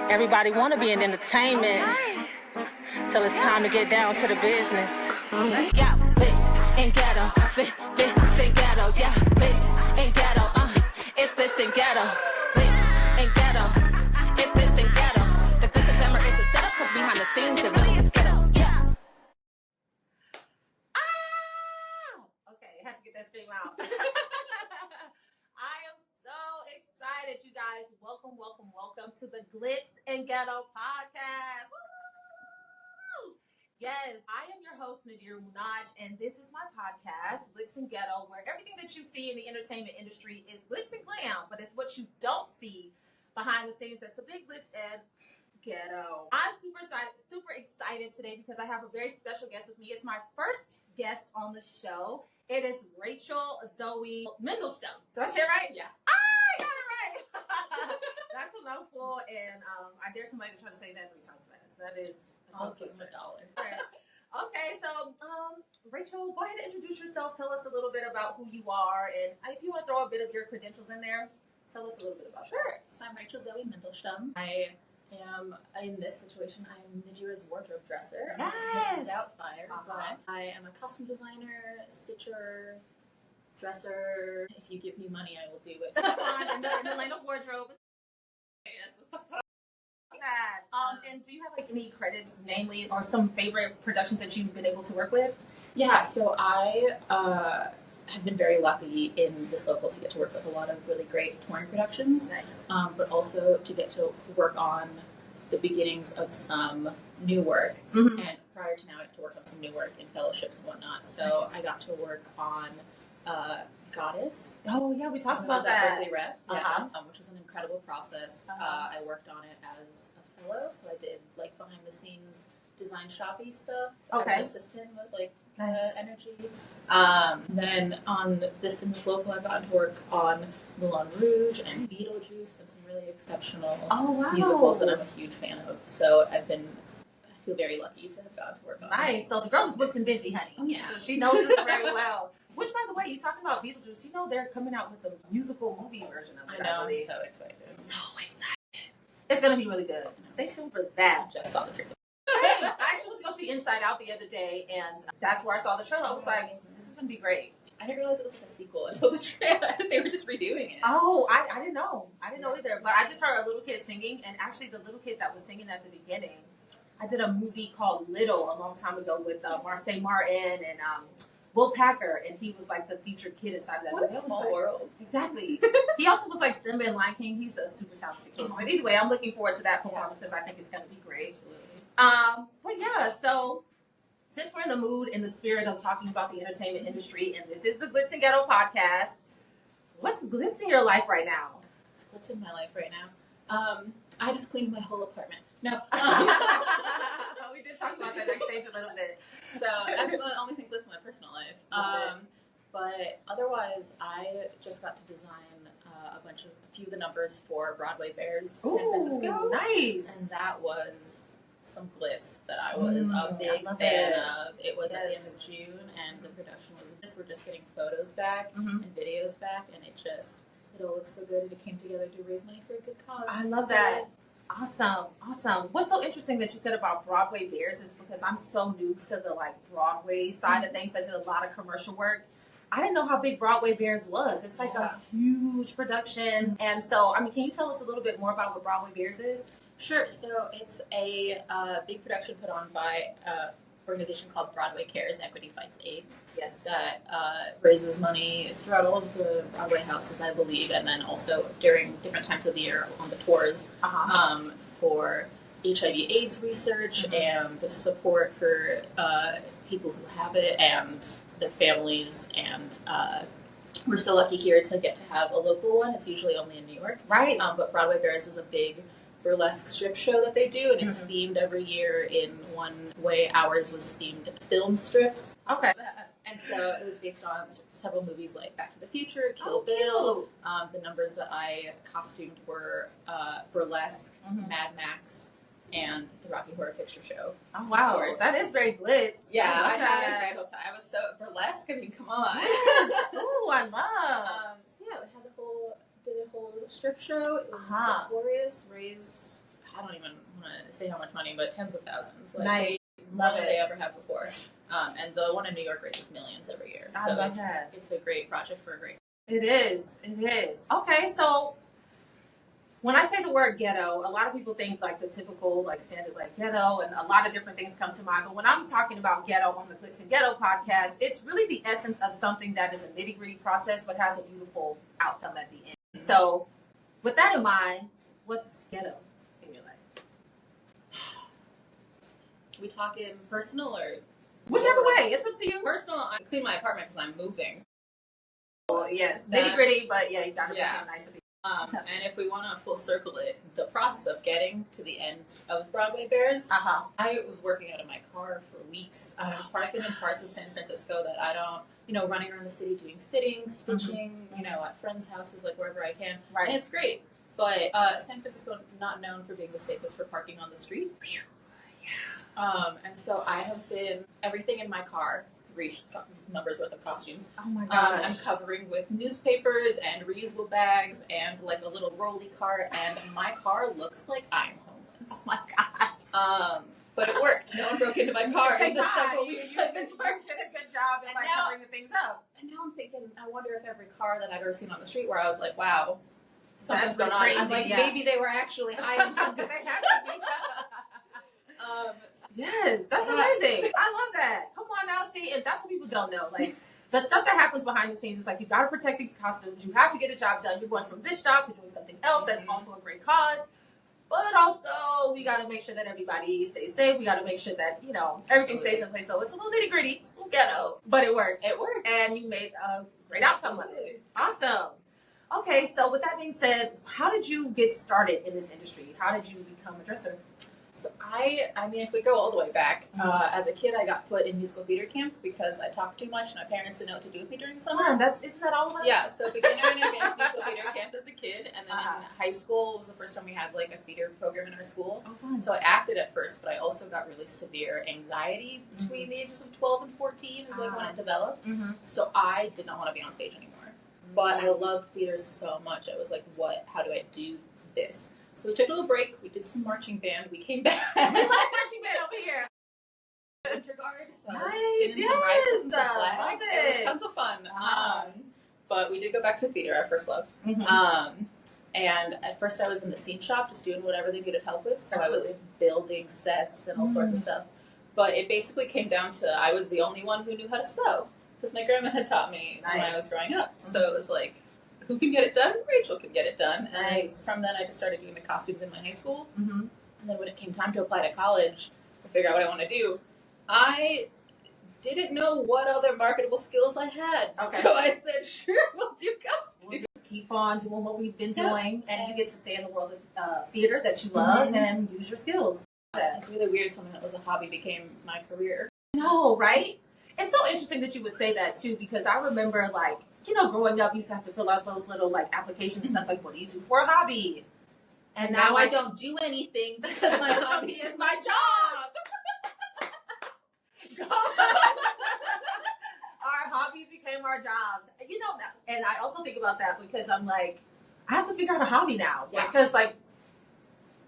Everybody want to be in entertainment till it's time to get down to the business. Yeah, Glitz and Ghetto, Glitz and Ghetto, yeah, Glitz and Ghetto, it's Glitz and Ghetto, Glitz and Ghetto, it's Glitz and Ghetto. The glitz and glamour is a setup, cause behind the scenes it really is ghetto, yeah. Okay, had to get that scream out. I am so excited, you guys. Welcome to the Glitz and Ghetto podcast. Woo! Yes, I am your host, Naderah and this is my podcast, Glitz and Ghetto, where everything that you see in the entertainment industry is glitz and glam, but it's what you don't see behind the scenes that's a big glitz and ghetto. I'm super excited today because I have a very special guest with me. It's my first guest on the show. It is Rachel Zoey Mandelstam. Did I say it right? Yeah. I got it right. That's a mouthful, and I dare somebody to try to say that 3 times fast. That is a tongue twister. Okay, so Rachel, go ahead and introduce yourself. Tell us a little bit about who you are, and if you want to throw a bit of your credentials in there, tell us a little bit about Sure. So I'm Rachel Zoey Mandelstam. I am, in this situation, I am Naderah's wardrobe dresser. Yes! Mrs. Doubtfire. But I am a costume designer, stitcher, dresser. If you give me money, I will do it. in the lane of wardrobe. Yes, that's and do you have like any credits, namely, or some favorite productions that you've been able to work with? Yeah, so I have been very lucky in this local to get to work with a lot of really great touring productions. Nice. But also to get to work on the beginnings of some new work. Mm-hmm. And prior to now, I got to work on some new work in fellowships and whatnot. So Nice. I got to work on Goddess. Oh, yeah, we talked When I about was at that. Berkeley Rep, which was an incredible process. Uh-huh. I worked on it as a fellow, so I did like behind the scenes design shoppy stuff. Okay. As an assistant with like Nice. energy. Then in this local, I got to work on Moulin Rouge and Beetlejuice and some really exceptional Oh, wow. musicals that I'm a huge fan of. So I feel very lucky to have gotten to work on. Nice. So the girl is booked and busy, honey. Oh, yeah. So she knows this very well. Which, by the way, you talking about Beetlejuice, you know they're coming out with a musical movie version of it. I know, I'm believe. so excited. So excited. It's going to be really good. Stay tuned for that. Just saw the trailer. I actually was going to see Inside Out the other day, and that's where I saw the trailer. I was like, this is going to be great. I didn't realize it was like a sequel until the trailer. They were just redoing it. Oh, I didn't know. I didn't know either. But I just heard a little kid singing, and actually the little kid that was singing at the beginning, I did a movie called Little a long time ago with Marseille Martin and Will Packer, and he was like the featured kid inside of that What movie. a I was small like, world. Exactly. He also was like Simba in Lion King. He's a super talented kid. But either way, I'm looking forward to that performance because I think it's going to be great. But yeah, so since we're in the mood, in the spirit of talking about the entertainment industry, and this is the Glitz and Ghetto podcast, what's glitz in your life right now? What's in my life right now? I just cleaned my whole apartment. No. We did talk about that next stage a little bit. So that's the only thing that's in my personal life. But otherwise, I just got to design a few of the numbers for Broadway Bears San Francisco. Nice. And that was some glitz that I was a big I love fan it. of. It was at the end of June, and the production we're just getting photos back and videos back, and it all looks so good, and it came together to raise money for a good cause. I love that. Awesome. What's so interesting that you said about Broadway Bears is because I'm so new to the like Broadway side of things. I did a lot of commercial work. I didn't know how big Broadway Bears was. It's like a huge production. And so, I mean, can you tell us a little bit more about what Broadway Bears is? Sure. So it's a big production put on by an organization called Broadway Cares, Equity Fights AIDS. Yes. That raises money throughout all of the Broadway houses, I believe, and then also during different times of the year on the tours for HIV/AIDS research and the support for people who have it and their families. And we're so lucky here to get to have a local one. It's usually only in New York. Right. But Broadway Bears is a big burlesque strip show that they do, and it's themed every year in one way. Ours was themed film strips. Okay. And so it was based on several movies like Back to the Future, Kill Bill. The numbers that I costumed were Burlesque, Mad Max, and the Rocky Horror Picture Show. Oh, wow. That is very glitz. Yeah, I had a grand old time. I was so burlesque. I mean, come on. Yes. Ooh, I love. So yeah, we had did a whole strip show. It was so glorious. Raised, I I don't even want to say how much money, but tens of thousands. Like, nice. More than they ever have before. And the one in New York raises millions every year. So it's a great project for a great. It is. Okay, so when I say the word ghetto, a lot of people think like the typical like standard like ghetto, and a lot of different things come to mind. But when I'm talking about ghetto on the Glitz and Ghetteaux podcast, it's really the essence of something that is a nitty-gritty process but has a beautiful outcome at the end. So with that in mind, what's ghetto in your life? We talking personal or whichever way? It's up to you. Personal, I clean my apartment because I'm moving. Well, yes, nitty-gritty, but yeah, you gotta make it nice. And if we want to full circle it, the process of getting to the end of Broadway Bears, I was working out of my car for weeks. Parking in parts of San Francisco that I don't, running around the city doing fittings, stitching, at friends' houses, like wherever I can. Right. And it's great. But San Francisco, not known for being the safest for parking on the street. And so I have been everything in my car. Numbers worth of costumes. Oh my gosh. I'm covering with newspapers and reusable bags and like a little rolly cart, and my car looks like I'm homeless. Oh my god. But it worked. No one broke into my car in the several weeks I've been parked. You did a good job in covering the things up. And now I'm thinking, I wonder if every car that I've ever seen on the street where I was like, wow, something's going on. I'm like, maybe they were actually hiding something. They had to be. Yes, that's amazing. I love that. Come on now, see, and that's what people don't know. Like, the stuff that happens behind the scenes is like, you got to protect these costumes. You have to get a job done. You're going from this job to doing something else that's also a great cause. But also, we got to make sure that everybody stays safe. We got to make sure that, everything stays in place. So it's a little nitty gritty, it's a little ghetto, but it worked. It worked. And you made a great outcome of it. Awesome. Okay, so with that being said, how did you get started in this industry? How did you become a dresser? So I mean, if we go all the way back, as a kid, I got put in musical theater camp because I talked too much and my parents didn't know what to do with me during the summer. Isn't that all of us? Yeah, so beginner and advanced musical theater camp as a kid, and then in high school was the first time we had like a theater program in our school. Oh, fun. So I acted at first, but I also got really severe anxiety between the ages of 12 and 14 is like when it developed. So I did not want to be on stage anymore. But I loved theater so much. I was like, how do I do this? So we took a little break. We did some marching band. We came back. We love marching band over here. Winter guard. So nice. Spinning some rifles and flags. It was tons of fun. But we did go back to theater, our first love. And at first I was in the scene shop just doing whatever they needed help with. So Absolutely. I was building sets and all sorts of stuff. But it basically came down to I was the only one who knew how to sew because my grandma had taught me when I was growing up. So it was like, who can get it done? Rachel can get it done. And from then I just started doing the costumes in my high school. And then when it came time to apply to college to figure out what I want to do, I didn't know what other marketable skills I had. Okay. So I said, sure, we'll do costumes. We'll just keep on doing what we've been doing, and you get to stay in the world of theater that you love and use your skills. It's really weird. Something that was a hobby became my career. No, right? It's so interesting that you would say that, too, because I remember, like, growing up, you used to have to fill out those little, like, applications and stuff, like, what do you do for a hobby? And now I don't do anything because my hobby is my job. Our hobbies became our jobs. And I also think about that because I'm like, I have to figure out a hobby now. Yeah. Because, like,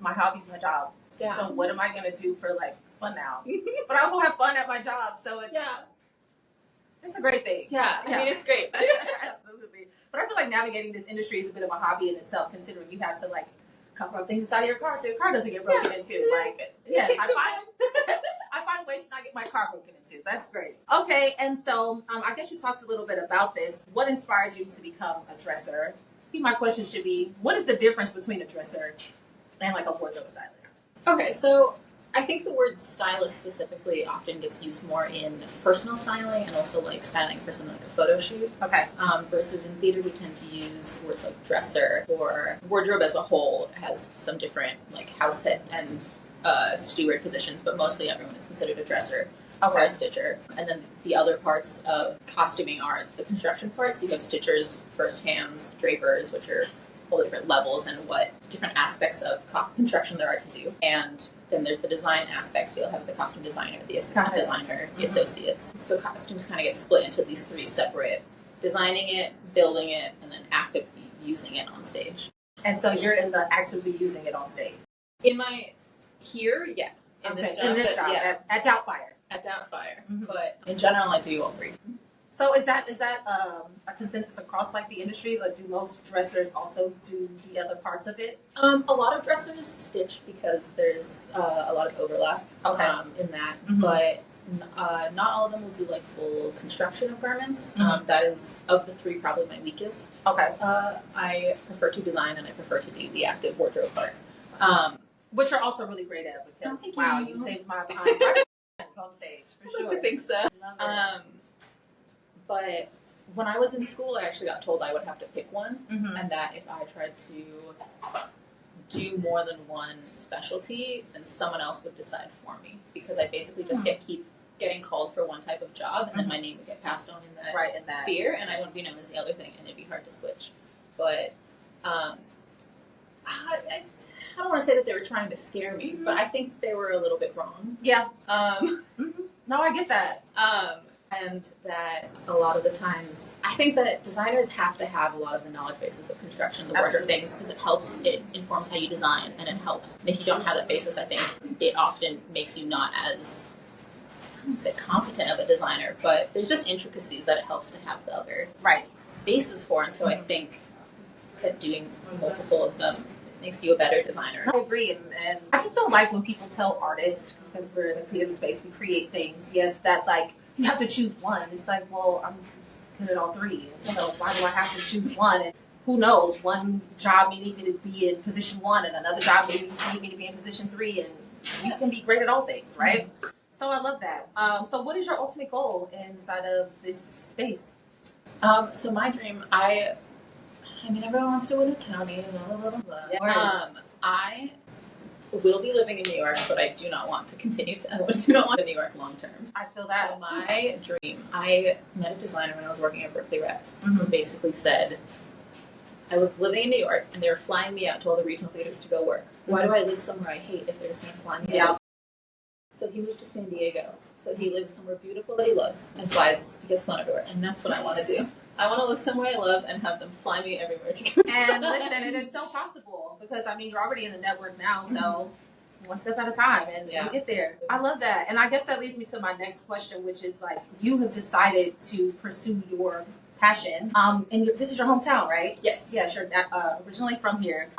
my hobby's my job. Yeah. So what am I going to do for, like, fun now? But I also have fun at my job, so it's... Yeah. It's a great thing. Yeah, I mean, it's great. Absolutely. But I feel like navigating this industry is a bit of a hobby in itself, considering you have to, like, cover up things inside of your car so your car doesn't get broken into. Like, yes, I find ways to not get my car broken into. That's great. Okay, and so I guess you talked a little bit about this. What inspired you to become a dresser? I think my question should be, what is the difference between a dresser and, like, a wardrobe stylist? Okay, so I think the word stylist specifically often gets used more in personal styling and also like styling for something like a photo shoot. Okay. Versus in theater, we tend to use words like dresser, or wardrobe as a whole has some different like house head and steward positions, but mostly everyone is considered a dresser or a stitcher. And then the other parts of costuming are the construction parts. You have stitchers, first hands, drapers, which are all the different levels and what different aspects of construction there are to do. And then there's the design aspects. You'll have the costume designer, the assistant designer, the associates. So costumes kind of get split into these three separate: designing it, building it, and then actively using it on stage. And so you're in the actively using it on stage. In my here, yeah. In this job, yeah. At Doubtfire. At Doubtfire. But in general, I do all three. So is that a consensus across like the industry? Like, do most dressers also do the other parts of it? A lot of dressers stitch because there's a lot of overlap in that, but not all of them will do like full construction of garments. That is, of the three, probably my weakest. Okay. I prefer to design and I prefer to do the active wardrobe part. Which you're also really great at because you saved my time on stage for sure. I like to think so. But when I was in school, I actually got told I would have to pick one, and that if I tried to do more than one specialty, then someone else would decide for me, because I basically just keep getting called for one type of job, and then my name would get passed on in that sphere, and I wouldn't be known as the other thing, and it'd be hard to switch. But I don't want to say that they were trying to scare me, but I think they were a little bit wrong. Yeah. No, I get that. And that a lot of the times, I think that designers have to have a lot of the knowledge basis of construction, the word of things, because it informs how you design, and it helps. And if you don't have that basis, I think it often makes you not as, I wouldn't say competent of a designer, but there's just intricacies that it helps to have the other basis for. And so I think that doing multiple of them makes you a better designer. I agree, and I just don't like when people tell artists, because we're in a creative space, we create things, that like, you have to choose one. It's like, well, I'm good at all three. And so why do I have to choose one? And who knows? One job may need me to be in position 1, and another job may need me to be in position 3, and you can be great at all things, right? So I love that. So what is your ultimate goal inside of this space? So my dream, I mean, everyone wants to win a Tony, blah, blah, blah, blah. I will be living in New York, but I do not want to continue to, I do not want to New York long term. I feel that. So my dream, I met a designer when I was working at Berkeley Rep, who basically said, I was living in New York, and they were flying me out to all the regional theaters to go work. Why do I live somewhere I hate if they're just going to fly me out? So he moved to San Diego. So he lives somewhere beautiful that he loves, and he gets flown everywhere, and that's what I want to do. I want to live somewhere I love and have them fly me everywhere to go. And listen, it is so possible, because I mean, you're already in the network now, so one step at a time, and you get there. I love that. And I guess that leads me to my next question, which is like, you have decided to pursue your passion. And this is your hometown, right? Yes. Yes, you're originally from here.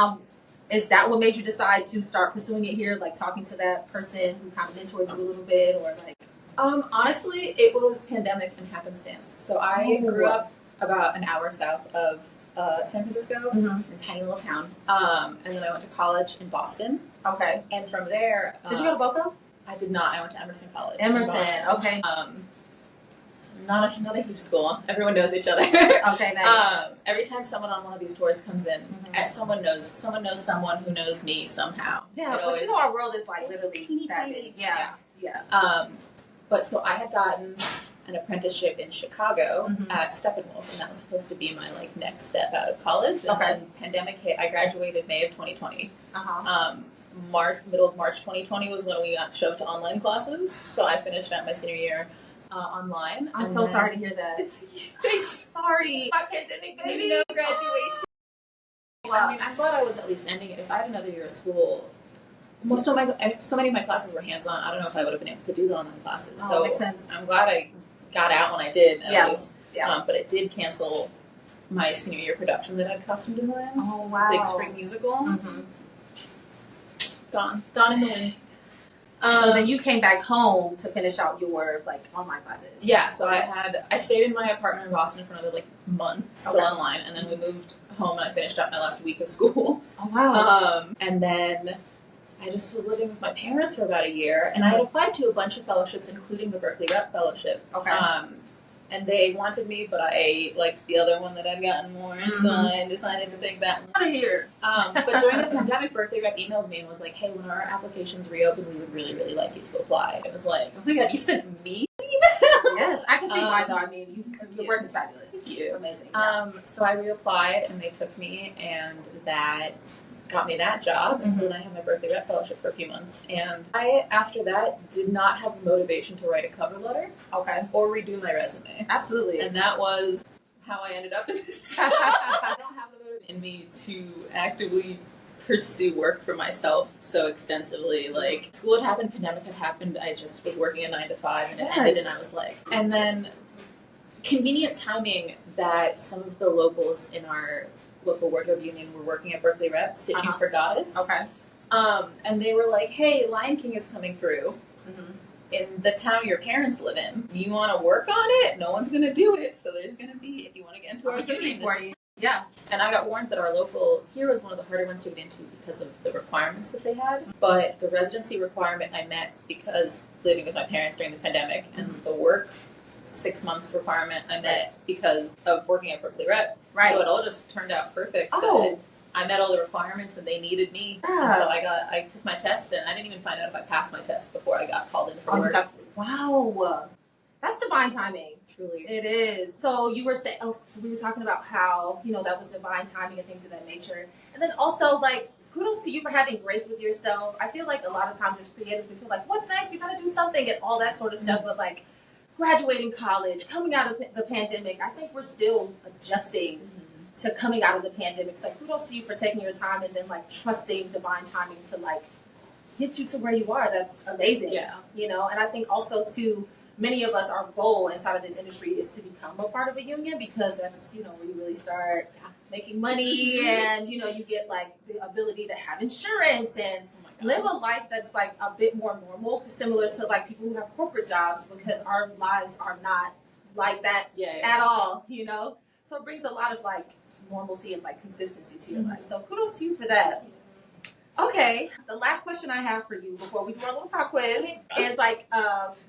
Is that what made you decide to start pursuing it here? Like talking to that person who kind of mentored you a little bit, or like? Honestly, it was pandemic and happenstance. So I grew up about an hour south of San Francisco, in a tiny little town. And then I went to college in Boston. Okay. And from there... Did you go to Boca? I did not. I went to Emerson College. Emerson, okay. Not a huge school. Everyone knows each other. Okay, nice. Every time someone on one of these tours comes in, someone knows someone who knows me somehow. Yeah, but you know our world is like literally that big. Yeah. But so I had gotten an apprenticeship in Chicago at Steppenwolf, and that was supposed to be my like next step out of college. And then pandemic hit. I graduated May of 2020. Middle of March 2020 was when we got shoved to online classes. So I finished out my senior year online. I'm so sorry to hear that. Thanks. Sorry. My pandemic baby. No graduation. Wow. I mean, I'm glad I was at least ending it. If I had another year of school, so many of my classes were hands-on. I don't know if I would have been able to do the online classes. Oh, so makes sense. I'm glad I got out when I did, at least. Yeah. But it did cancel my senior year production that I'd costumed in. Oh, wow. Big spring musical. Gone in the wind. So then you came back home to finish out your like online classes. Yeah, so I stayed in my apartment in Boston for another like month, still online, and then we moved home and I finished up my last week of school. Oh wow. And then I just was living with my parents for about a year, and I had applied to a bunch of fellowships, including the Berkeley Rep Fellowship. Okay. And they wanted me, but I liked the other one that I'd gotten more, so I decided to take that one. Out of here. But during the pandemic, Berkeley Rep emailed me and was like, hey, when our applications reopen, we would really, really like you to apply. It was like, oh my god, you sent me an email? Yes, I can see why though. I mean, your work is fabulous. Thank you. Amazing. So I reapplied, and they took me, and that got me that job, and so then I had my Berkeley Rep Fellowship for a few months, and I, after that, did not have the motivation to write a cover letter, or redo my resume. Absolutely. And that was how I ended up in this job. I don't have the motivation in me to actively pursue work for myself so extensively. Like, school had happened, pandemic had happened, I just was working a 9 to 5 and it ended, and I was like, and then convenient timing that some of the locals in our local wardrobe union were working at Berkeley Rep stitching for Goddess. Okay. And they were like, hey, Lion King is coming through in the town your parents live in. You want to work on it? No one's going to do it. So there's going to be, if you want to get into our union, for you. Yeah. And I got warned that our local here was one of the harder ones to get into because of the requirements that they had. But the residency requirement I met because living with my parents during the pandemic, and the work 6 months requirement I met because of working at Berkeley Rep. Right. So it all just turned out perfect. Oh. I met all the requirements and they needed me. Yeah. And so I took my test, and I didn't even find out if I passed my test before I got called in for work. Wow. That's divine timing. Truly. It is. So you were saying, so we were talking about how, that was divine timing and things of that nature. And then also, like, kudos to you for having grace with yourself. I feel like a lot of times as creatives, we feel like, what's next? We got to do something and all that sort of stuff. But, like, graduating college, coming out of the pandemic, I think we're still adjusting to coming out of the pandemic. So, like, kudos to you for taking your time and then, like, trusting divine timing to, like, get you to where you are. That's amazing. Yeah. And I think also, too, many of us, our goal inside of this industry is to become a part of a union because that's, where you really start making money and, you get, like, the ability to have insurance and live a life that's, like, a bit more normal, similar to, like, people who have corporate jobs because our lives are not like that at all, So it brings a lot of, like, normalcy and, like, consistency to your life. So kudos to you for that. Okay, the last question I have for you before we do our little pop quiz is, like,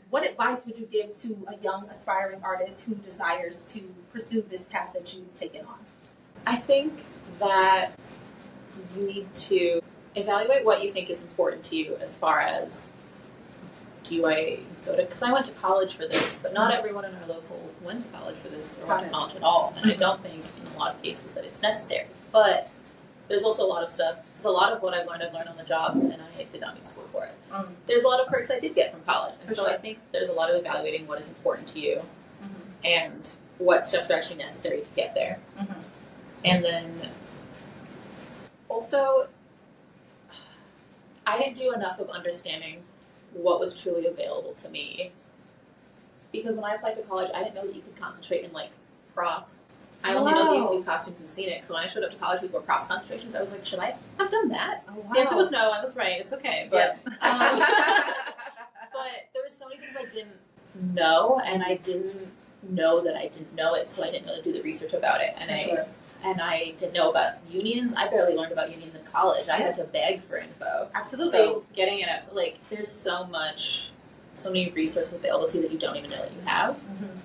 what advice would you give to a young aspiring artist who desires to pursue this path that you've taken on? I think that you need to evaluate what you think is important to you as far as, do I go to, because I went to college for this, but not everyone in our local went to college for this or went to college at all. And I don't think in a lot of cases that it's necessary. But there's also a lot of stuff. There's a lot of what I've learned on the job, and I did not need school for it. There's a lot of perks I did get from college. And so I think there's a lot of evaluating what is important to you and what steps are actually necessary to get there. And then also, I didn't do enough of understanding what was truly available to me. Because when I applied to college, I didn't know that you could concentrate in, like, props. I only know that you can do costumes and scenic. So when I showed up to college with more props concentrations, I was like, should I have done that? Oh, wow. The answer was no. I was right. It's okay. But, but there were so many things I didn't know, and I didn't know that I didn't know it, so I didn't know to do the research about it. And I didn't know about unions. I barely learned about unions in college. I had to beg for info. Absolutely. So getting it out, like, there's so many resources available to you that you don't even know that you have.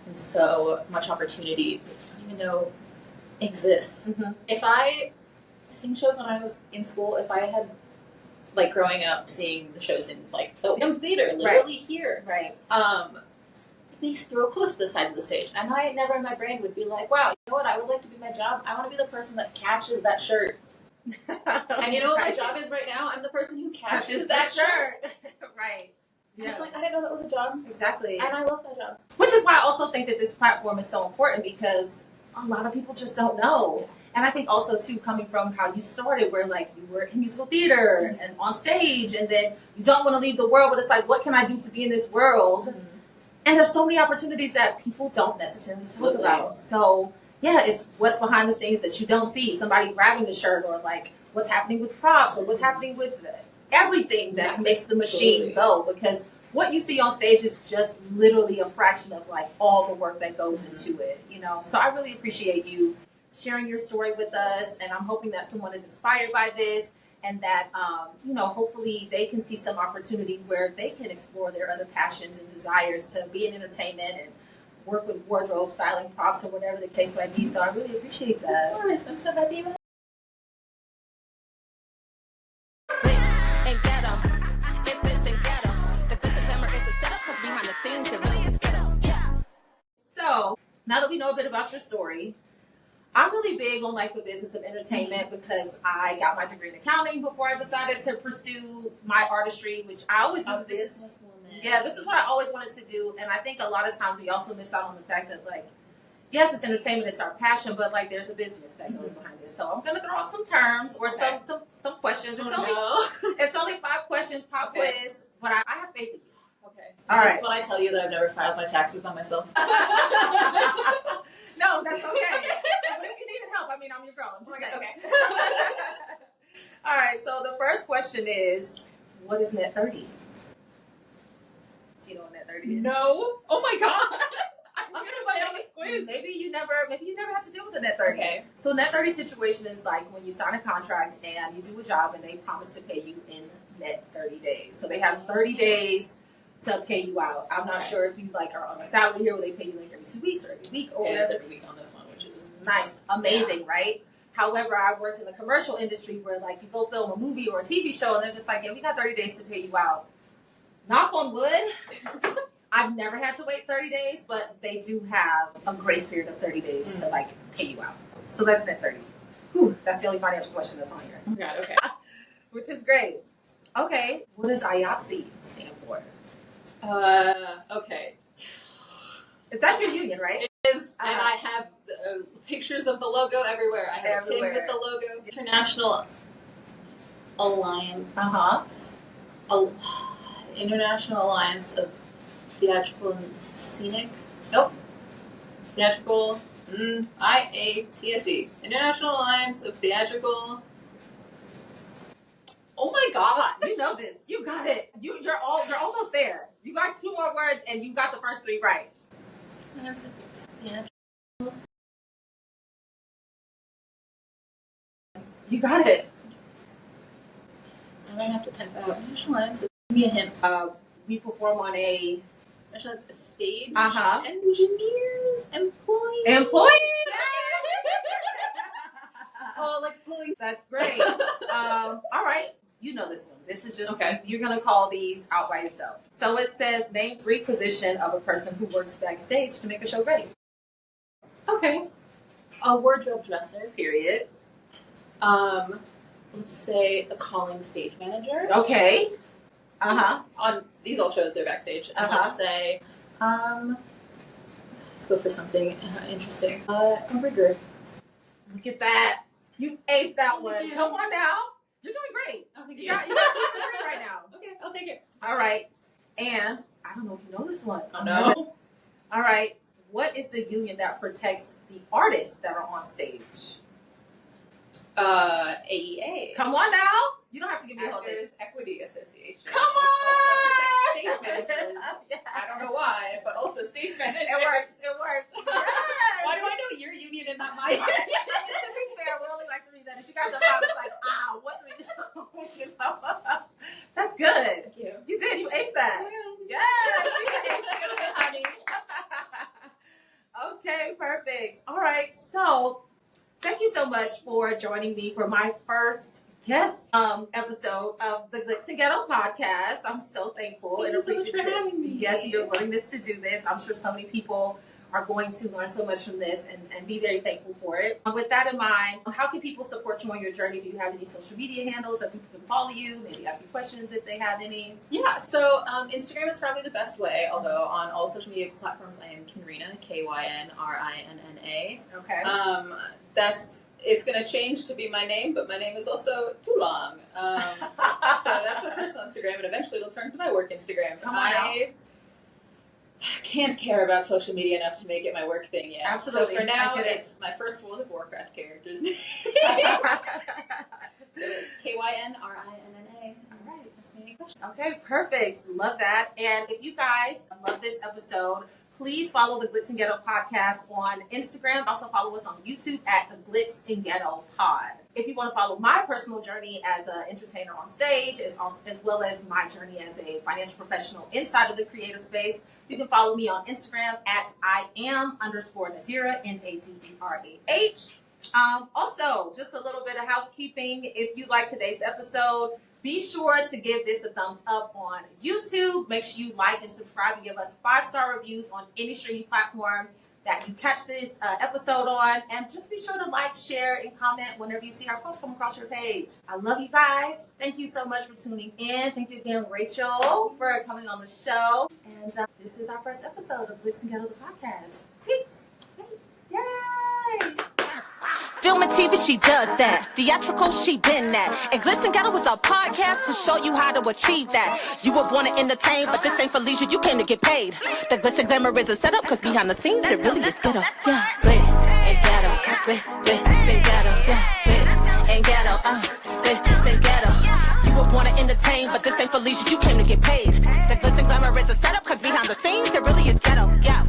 And so much opportunity that you don't even know exists. If I sing shows when I was in school, if I had, like, growing up seeing the shows in, like, the OM Theater, literally here. They throw close to the sides of the stage. And I never in my brain would be like, wow, you know what I would like to be my job? I want to be the person that catches that shirt. And you know what my job is right now? I'm the person who catches that shirt. Right. And it's like, I didn't know that was a job. Exactly. And I love my job. Which is why I also think that this platform is so important because a lot of people just don't know. And I think also, too, coming from how you started, where, like, you were in musical theater and on stage, and then you don't want to leave the world, but it's like, what can I do to be in this world? And there's so many opportunities that people don't necessarily talk about. So, yeah, it's what's behind the scenes that you don't see. Somebody grabbing the shirt, or, like, what's happening with props, or what's happening with everything that makes the machine go. Because what you see on stage is just literally a fraction of, like, all the work that goes into it, So I really appreciate you sharing your story with us, and I'm hoping that someone is inspired by this, and that, hopefully they can see some opportunity where they can explore their other passions and desires to be in entertainment and work with wardrobe, styling, props, or whatever the case might be. So I really appreciate that. Of course, I'm so happy about it. Glitz and Ghetto. It's Glitz and Ghetto. The glitz and glamour is a setup, because behind the scenes it really is ghetto. Yeah. So, now that we know a bit about your story, I'm really big on, like, the business of entertainment because I got my degree in accounting before I decided to pursue my artistry, which I always knew this is what I always wanted to do. And I think a lot of times we also miss out on the fact that, like, yes, it's entertainment, it's our passion, but like there's a business that goes behind this. So I'm gonna throw out some terms or some questions. It's only 5 questions, pop quiz, but I have faith in you. Okay. All right. Is this when I tell you that I've never filed my taxes by myself? No, that's okay. But if you needed help, I mean, I'm your girl. I'm just saying. Okay. All right. So the first question is, what is net 30? Do you know what net 30 is? No. Oh my god. I'm gonna fail this quiz. Maybe you never have to deal with a net 30. Okay. So net 30 situation is like when you sign a contract and you do a job and they promise to pay you in net 30 days. So they have 30 days to pay you out. I'm not sure if you like are on a salary here where they pay you like every 2 weeks or every week or whatever. Every week on this one, which is nice, amazing, right? However, I worked in the commercial industry where like you go film a movie or a TV show and they're just like, yeah, we got 30 days to pay you out. Knock on wood. I've never had to wait 30 days, but they do have a grace period of 30 days to like pay you out. So that's net 30. Whew, that's the only financial question that's on here. Oh god, okay. Which is great. Okay, what does IATSE stand for? Okay. That's your union, right? It is, and I have pictures of the logo everywhere. I have a pin with the logo. International Alliance. International Alliance of Theatrical and Scenic. Nope. Theatrical. IATSE. International Alliance of Theatrical. Oh my god, you know this. You got it. You're almost there. You got 2 more words and you got the first 3 right. You got it. I might have to type out International Alliance. Give me a hint. We perform on a stage. Engineers, employees. Oh, like pulling. That's great. All right. You know this one. This is just, you're going to call these out by yourself. So it says, name 3 position of a person who works backstage to make a show ready. Okay. A wardrobe dresser. Period. Let's say a calling stage manager. Okay. On these old shows, they're backstage. And let's say, let's go for something interesting. A rigger. Look at that. You aced that one. Come on now. You're doing great. Oh, you got 2 for 3 right now. Okay, I'll take it. All right. And I don't know if you know this one. Oh, no. All right. What is the union that protects the artists that are on stage? AEA. Come on now. You don't have to give me a whole thing. Actors Equity Association. Come on. Also protects stage managers. I don't know why, but also stage managers. It works. Yes. Why do I know your union and not mine? To be fair, we're only like 3 minutes. You guys are probably like, what 3? You know? That's good. Thank you. You did. You aced that. Yes. You aced it, honey. Okay, perfect. All right. So, thank you so much for joining me for my first guest episode of the Glitz and Ghetteaux podcast. I'm so thankful and appreciative. Thank you so much for having me. Yes, your willingness to do this. I'm sure so many people are going to learn so much from this and be very thankful for it. With that in mind, how can people support you on your journey? Do you have any social media handles that people can follow you? Maybe ask you questions if they have any? Yeah, so Instagram is probably the best way, although on all social media platforms I am Kynrina, Kynrinna. Okay. It's going to change to be my name, but my name is also too long. So that's my personal Instagram, and eventually it'll turn to my work Instagram. I can't care about social media enough to make it my work thing yet. Absolutely. So for now, it's my first World of Warcraft character's name. So it's Kynrinna. All right, that's any questions. Okay, perfect. Love that. And if you guys love this episode, please follow the Glitz and Ghetteaux podcast on Instagram. Also follow us on YouTube at the Glitz and Ghetteaux pod. If you want to follow my personal journey as an entertainer on stage, as well as my journey as a financial professional inside of the creative space, you can follow me on Instagram at @I am_Naderah, Naderah. Also, just a little bit of housekeeping. If you like today's episode, be sure to give this a thumbs up on YouTube. Make sure you like and subscribe and give us 5-star reviews on any streaming platform that you catch this episode on. And just be sure to like, share, and comment whenever you see our posts come across your page. I love you guys. Thank you so much for tuning in. Thank you again, Rachel, for coming on the show. And this is our first episode of Glitz and Ghetteaux, the podcast. Peace. film and TV, she does that. Theatrical, she been that. And Glitz and Ghetteaux is our podcast to show you how to achieve that. You were born to entertain, but this ain't for leisure, you came to get paid. The Glitz and Glamour is a setup, cause behind the scenes, it really is ghetto. Yeah, Glitz and Ghetteaux, Glitz and Ghetteaux, yeah, Glitz and Ghetteaux, Glitz and Ghetteaux. You were born to entertain, but this ain't for leisure, you came to get paid. The Glitz and Glamour is a setup, cause behind the scenes, it really is ghetto. Yeah.